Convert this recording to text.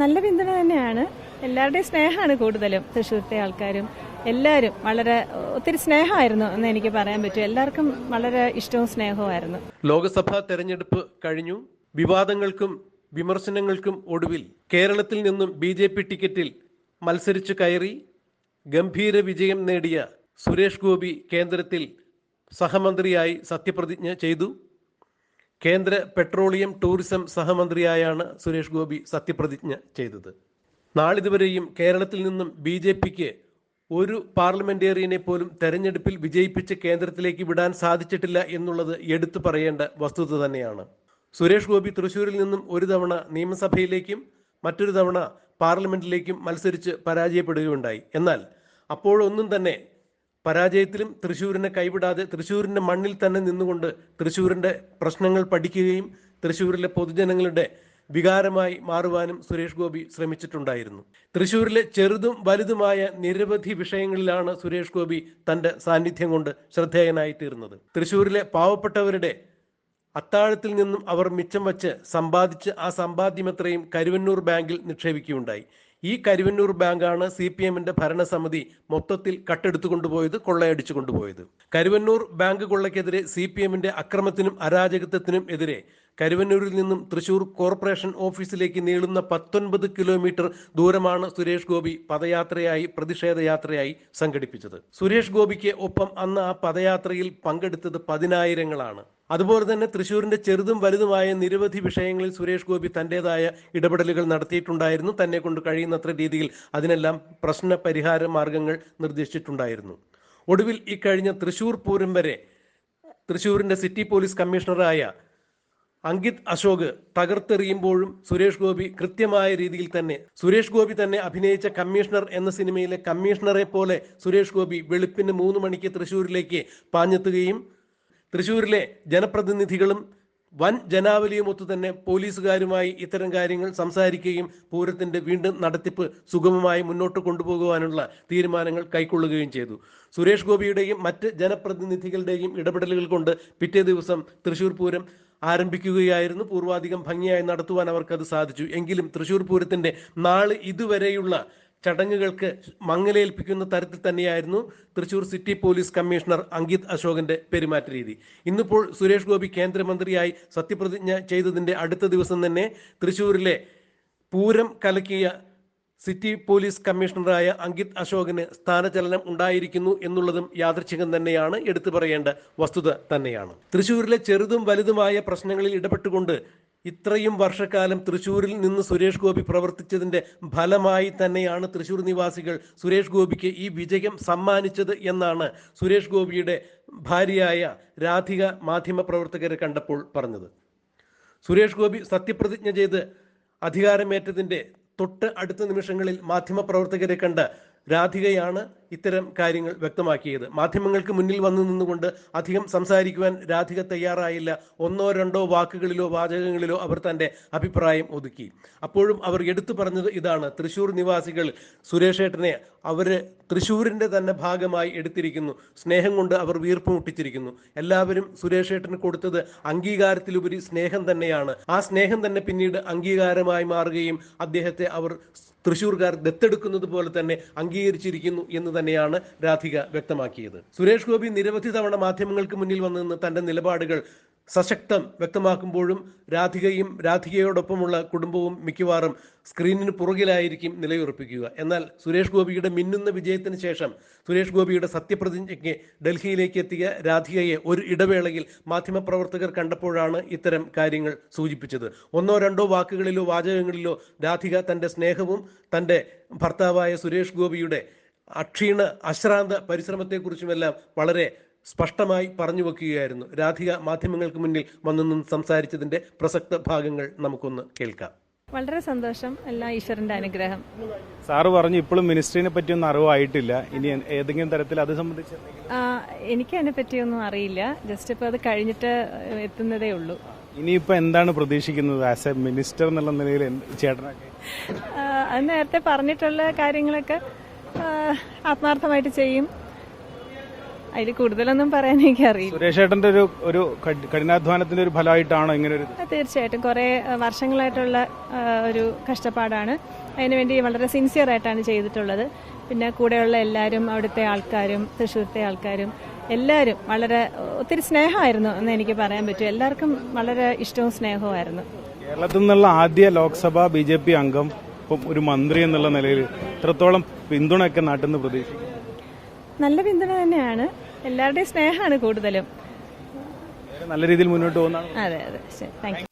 നല്ല പിന്തുണ തന്നെയാണ്. എല്ലാവരുടെയും സ്നേഹമാണ് കൂടുതലും. തൃശ്ശൂരത്തെ ആൾക്കാരും എല്ലാവരും വളരെ ഒത്തിരി സ്നേഹമായിരുന്നു എന്ന് എനിക്ക് പറയാൻ പറ്റും. എല്ലാവർക്കും വളരെ ഇഷ്ടവും സ്നേഹവുമായിരുന്നു. ലോക്സഭാ തെരഞ്ഞെടുപ്പ് കഴിഞ്ഞു. വിവാദങ്ങൾക്കും വിമർശനങ്ങൾക്കും ഒടുവിൽ കേരളത്തിൽ നിന്നും BJP ടിക്കറ്റിൽ മത്സരിച്ചു കയറി ഗംഭീര വിജയം നേടിയ സുരേഷ് ഗോപി കേന്ദ്രത്തിൽ സഹമന്ത്രിയായി സത്യപ്രതിജ്ഞ ചെയ്തു. കേന്ദ്ര പെട്രോളിയം ടൂറിസം സഹമന്ത്രിയായാണ് സുരേഷ് ഗോപി സത്യപ്രതിജ്ഞ ചെയ്തത്. നാളിതുവരെയും കേരളത്തിൽ നിന്നും BJPക്ക് ഒരു പാർലമെന്റേറിയനെ പോലും തെരഞ്ഞെടുപ്പിൽ വിജയിപ്പിച്ച് കേന്ദ്രത്തിലേക്ക് വിടാൻ സാധിച്ചിട്ടില്ല എന്നുള്ളത് എടുത്തു പറയേണ്ട വസ്തുത തന്നെയാണ്. സുരേഷ് ഗോപി തൃശ്ശൂരിൽ നിന്നും ഒരു തവണ നിയമസഭയിലേക്കും മറ്റൊരു തവണ പാർലമെന്റിലേക്കും മത്സരിച്ച് പരാജയപ്പെടുകയുണ്ടായി. എന്നാൽ അപ്പോഴൊന്നും തന്നെ പരാജയത്തിലും തൃശ്ശൂരിനെ കൈവിടാതെ തൃശ്ശൂരിൻ്റെ മണ്ണിൽ തന്നെ നിന്നുകൊണ്ട് തൃശ്ശൂരിൻ്റെ പ്രശ്നങ്ങൾ പഠിക്കുകയും തൃശ്ശൂരിലെ പൊതുജനങ്ങളുടെ വികാരമായി മാറുവാനും സുരേഷ് ഗോപി ശ്രമിച്ചിട്ടുണ്ടായിരുന്നു. തൃശ്ശൂരിലെ ചെറുതും വലുതുമായ നിരവധി വിഷയങ്ങളിലാണ് സുരേഷ് ഗോപി തൻ്റെ സാന്നിധ്യം കൊണ്ട് ശ്രദ്ധേയനായി തീർന്നത്. തൃശ്ശൂരിലെ പാവപ്പെട്ടവരുടെ അത്താഴത്തിൽ നിന്നും അവർ മിച്ചം വച്ച് സമ്പാദിച്ച് ആ സമ്പാദ്യമത്രയും കരുവന്നൂർ ബാങ്കിൽ നിക്ഷേപിക്കുകയുണ്ടായി. ഈ കരുവന്നൂർ ബാങ്കാണ് CPMന്റെ ഭരണസമിതി മൊത്തത്തിൽ കട്ടെടുത്തു കൊണ്ടുപോയത്, കൊള്ളയടിച്ചു കൊണ്ടുപോയത്. കരുവന്നൂർ ബാങ്ക് കൊള്ളയ്ക്കെതിരെ CPMന്റെ അക്രമത്തിനും അരാജകത്വത്തിനും എതിരെ കരുവന്നൂരിൽ നിന്നും തൃശൂർ കോർപ്പറേഷൻ ഓഫീസിലേക്ക് നീളുന്ന 19 കിലോമീറ്റർ ദൂരമാണ് സുരേഷ് ഗോപി പദയാത്രയായി പ്രതിഷേധ യാത്രയായി സംഘടിപ്പിച്ചത്. സുരേഷ് ഗോപിക്ക് ഒപ്പം അന്ന് ആ പദയാത്രയിൽ പങ്കെടുത്തത് പതിനായിരങ്ങളാണ്. അതുപോലെ തന്നെ തൃശ്ശൂരിന്റെ ചെറുതും വലുതുമായ നിരവധി വിഷയങ്ങളിൽ സുരേഷ് ഗോപി തൻ്റെതായ ഇടപെടലുകൾ നടത്തിയിട്ടുണ്ടായിരുന്നു. തന്നെ കൊണ്ട് കഴിയുന്നത്ര രീതിയിൽ അതിനെല്ലാം പ്രശ്ന പരിഹാര മാർഗങ്ങൾ നിർദ്ദേശിച്ചിട്ടുണ്ടായിരുന്നു. ഒടുവിൽ ഈ കഴിഞ്ഞ തൃശ്ശൂർ പൂരം വരെ തൃശ്ശൂരിന്റെ സിറ്റി പോലീസ് കമ്മീഷണറായ അങ്കിത് അശോക് തകർത്തെറിയുമ്പോഴും സുരേഷ് ഗോപി കൃത്യമായ രീതിയിൽ തന്നെ സുരേഷ് ഗോപി തന്നെ അഭിനയിച്ച കമ്മീഷണർ എന്ന സിനിമയിലെ കമ്മീഷണറെ പോലെ സുരേഷ് ഗോപി വെളുപ്പിന് 3 മണിക്ക് തൃശ്ശൂരിലേക്ക് പാഞ്ഞെത്തുകയും തൃശ്ശൂരിലെ ജനപ്രതിനിധികളും വൻ ജനാവലിയുമൊത്തു തന്നെ പോലീസുകാരുമായി ഇത്തരം കാര്യങ്ങൾ സംസാരിക്കുകയും പൂരത്തിന്റെ വീണ്ടും നടത്തിപ്പ് സുഗമമായി മുന്നോട്ട് കൊണ്ടുപോകുവാനുള്ള തീരുമാനങ്ങൾ കൈക്കൊള്ളുകയും ചെയ്തു. സുരേഷ് ഗോപിയുടെയും മറ്റ് ജനപ്രതിനിധികളുടെയും ഇടപെടലുകൾ കൊണ്ട് പിറ്റേ ദിവസം തൃശ്ശൂർ പൂരം ആരംഭിക്കുകയായിരുന്നു. പൂർവാധികം ഭംഗിയായി നടത്തുവാൻ അവർക്കത് സാധിച്ചു. എങ്കിലും തൃശ്ശൂർ പൂരത്തിന്റെ നാളെ ഇതുവരെയുള്ള ചടങ്ങുകൾക്ക് മങ്ങലേൽപ്പിക്കുന്ന തരത്തിൽ തന്നെയായിരുന്നു Thrissur city police commissioner Ankit അശോകന്റെ പെരുമാറ്റ രീതി. ഇന്നിപ്പോൾ സുരേഷ് ഗോപി കേന്ദ്രമന്ത്രിയായി സത്യപ്രതിജ്ഞ ചെയ്തതിന്റെ അടുത്ത ദിവസം തന്നെ തൃശ്ശൂരിലെ പൂരം കലക്കിയ സിറ്റി പോലീസ് കമ്മീഷണറായ അങ്കിത് അശോകന് സ്ഥാനചലനം ഉണ്ടായിരിക്കുന്നു എന്നുള്ളതും യാദൃച്ഛികം തന്നെയാണ്, എടുത്തു പറയേണ്ട വസ്തുത തന്നെയാണ്. തൃശ്ശൂരിലെ ചെറുതും വലുതുമായ പ്രശ്നങ്ങളിൽ ഇടപെട്ടുകൊണ്ട് ഇത്രയും വർഷക്കാലം തൃശ്ശൂരിൽ നിന്ന് സുരേഷ് ഗോപി പ്രവർത്തിച്ചതിന്റെ ഫലമായി തന്നെയാണ് തൃശ്ശൂർ നിവാസികൾ സുരേഷ് ഗോപിക്ക് ഈ വിജയം സമ്മാനിച്ചത് എന്നാണ് സുരേഷ് ഗോപിയുടെ ഭാര്യയായ രാധിക മാധ്യമപ്രവർത്തകരെ കണ്ടപ്പോൾ പറഞ്ഞത്. സുരേഷ് ഗോപി സത്യപ്രതിജ്ഞ ചെയ്ത് അധികാരമേറ്റതിന്റെ തൊട്ട് അടുത്ത നിമിഷങ്ങളിൽ മാധ്യമപ്രവർത്തകരെ കണ്ട് രാധികയാണ് ഇത്തരം കാര്യങ്ങൾ വ്യക്തമാക്കിയത്. മാധ്യമങ്ങൾക്ക് മുന്നിൽ വന്നു നിന്നുകൊണ്ട് അധികം സംസാരിക്കുവാൻ രാധിക തയ്യാറായില്ല. 1-2 വാക്കുകളിലോ വാചകങ്ങളിലോ അവർ തൻ്റെ അഭിപ്രായം ഒതുക്കി. അപ്പോഴും അവർ എടുത്തു പറഞ്ഞത് ഇതാണ്: തൃശ്ശൂർ നിവാസികൾ സുരേഷേട്ടനെ അവർ തൃശ്ശൂരിൻ്റെ തന്നെ ഭാഗമായി എടുത്തിരിക്കുന്നു. സ്നേഹം കൊണ്ട് അവർ വീർപ്പ് മുട്ടിച്ചിരിക്കുന്നു. എല്ലാവരും സുരേഷേട്ടന് കൊടുത്തത് അംഗീകാരത്തിലുപരി സ്നേഹം തന്നെയാണ്. ആ സ്നേഹം തന്നെ പിന്നീട് അംഗീകാരമായി മാറുകയും അദ്ദേഹത്തെ അവർ തൃശ്ശൂർക്കാർ ദത്തെടുക്കുന്നത് പോലെ തന്നെ അംഗീകരിച്ചിരിക്കുന്നു എന്ന് തന്നെയാണ് രാധിക വ്യക്തമാക്കിയത്. സുരേഷ് ഗോപി നിരവധി തവണ മാധ്യമങ്ങൾക്ക് മുന്നിൽ വന്നു നിന്ന് തൻ്റെ നിലപാടുകൾ സശക്തം വ്യക്തമാക്കുമ്പോഴും രാധികയും രാധികയോടൊപ്പമുള്ള കുടുംബവും മിക്കവാറും സ്ക്രീനിന് പുറകിലായിരിക്കും നിലയുറപ്പിക്കുക. എന്നാൽ സുരേഷ് ഗോപിയുടെ മിന്നുന്ന വിജയത്തിന് ശേഷം സുരേഷ് ഗോപിയുടെ സത്യപ്രതിജ്ഞയ്ക്ക് ഡൽഹിയിലേക്ക് എത്തിയ രാധികയെ ഒരു ഇടവേളയിൽ മാധ്യമപ്രവർത്തകർ കണ്ടപ്പോഴാണ് ഇത്തരം കാര്യങ്ങൾ സൂചിപ്പിച്ചത്. 1-2 വാക്കുകളിലോ വാചകങ്ങളിലോ രാധിക തൻ്റെ സ്നേഹവും തൻ്റെ ഭർത്താവായ സുരേഷ് ഗോപിയുടെ അക്ഷീണ അശ്രാന്ത പരിശ്രമത്തെക്കുറിച്ചുമെല്ലാം വളരെ സ്പഷ്ടമായി പറഞ്ഞു വെക്കുകയായിരുന്നു. രാധിക മാധ്യമങ്ങൾക്ക് മുന്നിൽ വന്നു സംസാരിച്ചതിന്റെ പ്രസക്ത ഭാഗങ്ങൾ നമുക്കൊന്ന് കേൾക്കാം. വളരെ സന്തോഷം. എല്ലാം ഈശ്വരന്റെ അനുഗ്രഹം. സാറ് പറഞ്ഞു ഇപ്പോഴും മിനിസ്ട്രിനെ പറ്റിയൊന്നും അറിവായിട്ടില്ല. ഇനി ഏതെങ്കിലും തരത്തിൽ അത് സംബന്ധിച്ച് എനിക്ക് അതിനെ പറ്റിയൊന്നും അറിയില്ല. ജസ്റ്റ് ഇപ്പോൾ അത് കഴിഞ്ഞിട്ട് എത്തുന്നതേ ഉള്ളൂ. ഇനിയിപ്പോൾ എന്താണ് പ്രതീക്ഷിക്കുന്നത് ആസ് എ മിനിസ്റ്റർ എന്നുള്ള നിലയിൽ ചേട്ടനൊക്കെ? അത് നേരത്തെ പറഞ്ഞിട്ടുള്ള കാര്യങ്ങളൊക്കെ ആത്മാർത്ഥമായിട്ട് ചെയ്യും. അതിൽ കൂടുതലൊന്നും പറയാൻ എനിക്കറിയില്ല. സുരേഷ് ഏട്ടന്റെ ഒരു കഠിനാധ്വാനത്തിന്റെ ഒരു ഫലമായിട്ടാണോ ഇങ്ങനെ ഒരു തീർച്ചയായിട്ടും കുറേ വർഷങ്ങളായിട്ടുള്ള ഒരു കഷ്ടപ്പാടാണ്. അതിനുവേണ്ടി വളരെ സിൻസിയർ ആയിട്ടാണ് ചെയ്തിട്ടുള്ളത്. പിന്നെ കൂടെയുള്ള എല്ലാവരും, അവിടുത്തെ ആൾക്കാരും, തൃശ്ശൂരത്തെ ആൾക്കാരും എല്ലാവരും വളരെ ഒത്തിരി സ്നേഹമായിരുന്നു എന്ന് എനിക്ക് പറയാൻ പറ്റും. എല്ലാവർക്കും വളരെ ഇഷ്ടവും സ്നേഹവുമായിരുന്നു. കേരളത്തിൽ നിന്നുള്ള ആദ്യ ലോക്സഭാ BJP അംഗം ഇപ്പം ഒരു മന്ത്രി എന്നുള്ള നിലയിൽ ഇത്രത്തോളം പിന്തുണയൊക്കെ നാട്ടിൽ നിന്ന് പ്രതീക്ഷിക്കും? നല്ല പിന്തുണ തന്നെയാണ്. എല്ലാവരുടെയും സ്നേഹമാണ് കൂടുതലും. നല്ല രീതിയിൽ മുന്നോട്ട് പോകുന്നതാണ്. അതെ അതെ, ശരി, താങ്ക് യു.